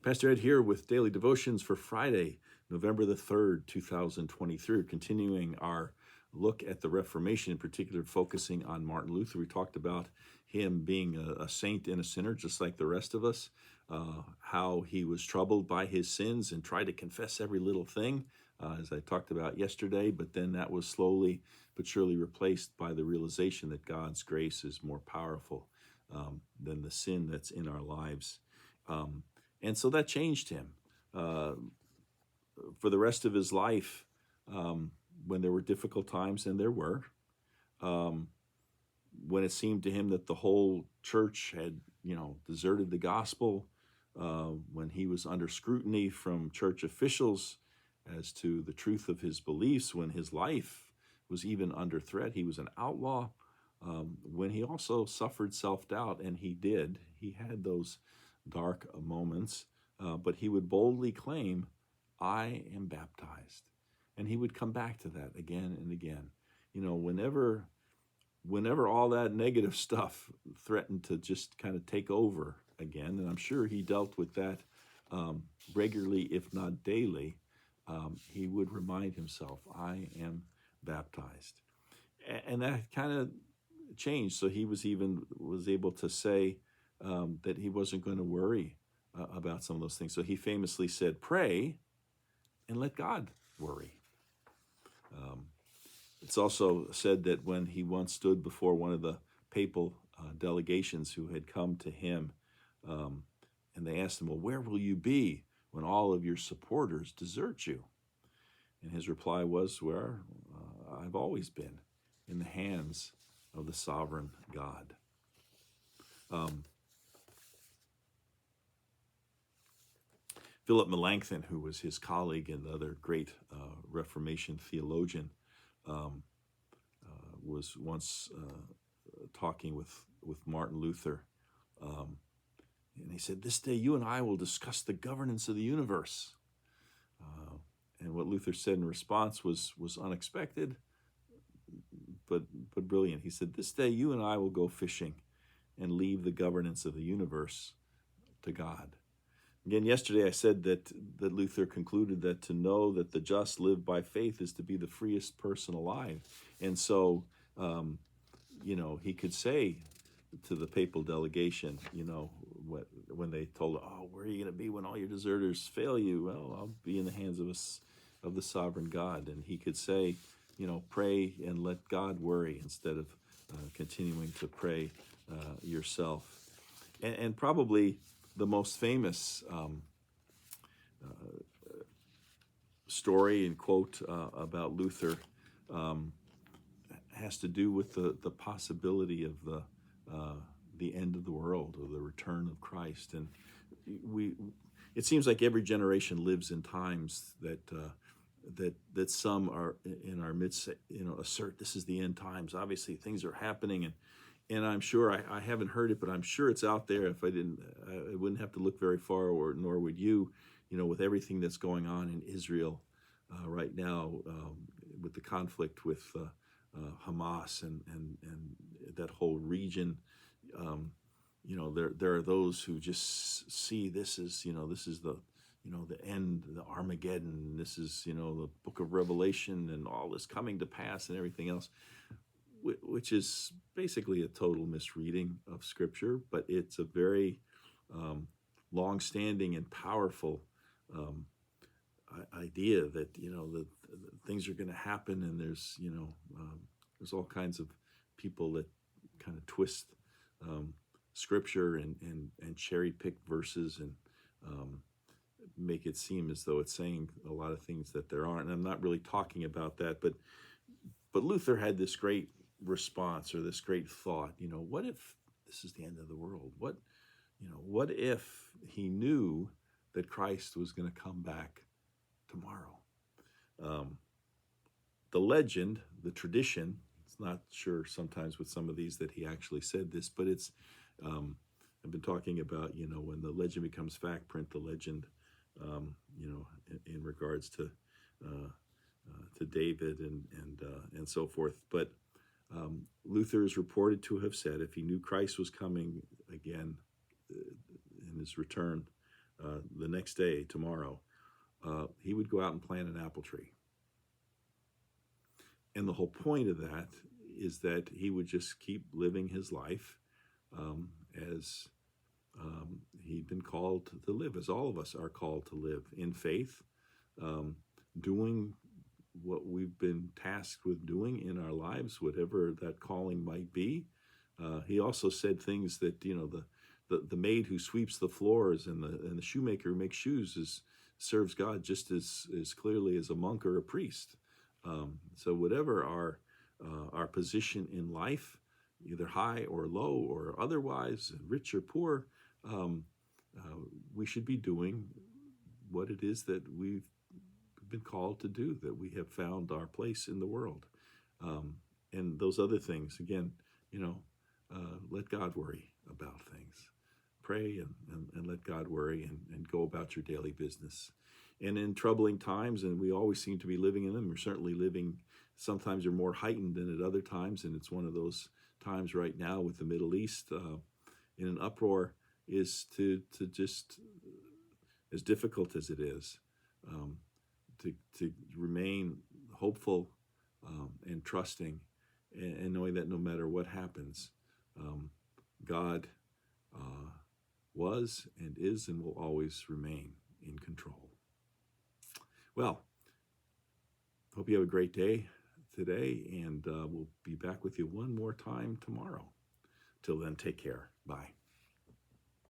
Pastor Ed here with Daily Devotions for Friday, November the 3rd, 2023, continuing our look at the Reformation, in particular focusing on Martin Luther. We talked about him being a saint and a sinner, just like the rest of us, how he was troubled by his sins and tried to confess every little thing, as I talked about yesterday, but then that was slowly but surely replaced by the realization that God's grace is more powerful than the sin that's in our lives. And so that changed him. For the rest of his life, when there were difficult times, and there were, when it seemed to him that the whole church had, deserted the gospel, when he was under scrutiny from church officials as to the truth of his beliefs, when his life was even under threat, he was an outlaw, when he also suffered self-doubt, and he had those dark moments, but he would boldly claim, I am baptized. And he would come back to that again and again. Whenever all that negative stuff threatened to just kind of take over again, and I'm sure he dealt with that regularly, if not daily, he would remind himself, I am baptized. And that kind of changed. So he was able to say that he wasn't going to worry about some of those things. So he famously said, pray and let God worry. It's also said that when he once stood before one of the papal delegations who had come to him, and they asked him, well, where will you be when all of your supporters desert you? And his reply was, where I've always been, in the hands of the sovereign God. Philip Melanchthon, who was his colleague and other great Reformation theologian, was once talking with Martin Luther, and he said, this day you and I will discuss the governance of the universe. And what Luther said in response was unexpected, but brilliant. He said, this day you and I will go fishing and leave the governance of the universe to God. Again, yesterday I said that Luther concluded that to know that the just live by faith is to be the freest person alive. And so, he could say to the papal delegation, when they told him, oh, where are you going to be when all your deserters fail you? Well, I'll be in the hands of the sovereign God. And he could say, pray and let God worry instead of continuing to pray yourself. And probably the most famous story and quote about Luther has to do with the possibility of the end of the world, or the return of Christ. And it seems like every generation lives in times that some are in our midst, assert this is the end times. Obviously, things are happening, and I'm sure I haven't heard it, but I'm sure it's out there. If I didn't, I wouldn't have to look very far, nor would you. With everything that's going on in Israel right now, with the conflict with Hamas and that whole region, there are those who just see this as the end, the Armageddon. This is the Book of Revelation and all this coming to pass and everything else, which is basically a total misreading of Scripture. But it's a very long-standing and powerful idea that that things are going to happen, and there's all kinds of people that kind of twist Scripture and cherry pick verses and make it seem as though it's saying a lot of things that there aren't. And I'm not really talking about that, but Luther had this great response, or this great thought. What if this is the end of the world? What if he knew that Christ was going to come back tomorrow? The legend, the tradition, it's not sure sometimes with some of these that he actually said this, but it's, I've been talking about, when the legend becomes fact, print the legend, in regards to David and so forth. But Luther is reported to have said, if he knew Christ was coming again in his return, the next day, tomorrow, he would go out and plant an apple tree. And the whole point of that is that he would just keep living his life as he'd been called to live, as all of us are called to live, in faith, doing what we've been tasked with doing in our lives, whatever that calling might be. He also said things that, the maid who sweeps the floors and the shoemaker who makes shoes serves God just as clearly as a monk or a priest. So whatever our position in life, either high or low or otherwise, rich or poor, we should be doing what it is that we've been called to do, that we have found our place in the world. And those other things, again, let God worry about things. Pray and let God worry and go about your daily business. And in troubling times, and we always seem to be living in them, we're certainly living, sometimes they're more heightened than at other times, and it's one of those times right now with the Middle East in an uproar, is to just, as difficult as it is, to remain hopeful and trusting, and knowing that no matter what happens, God was and is and will always remain in control. Well, hope you have a great day today, and we'll be back with you one more time tomorrow. Till then, take care. Bye.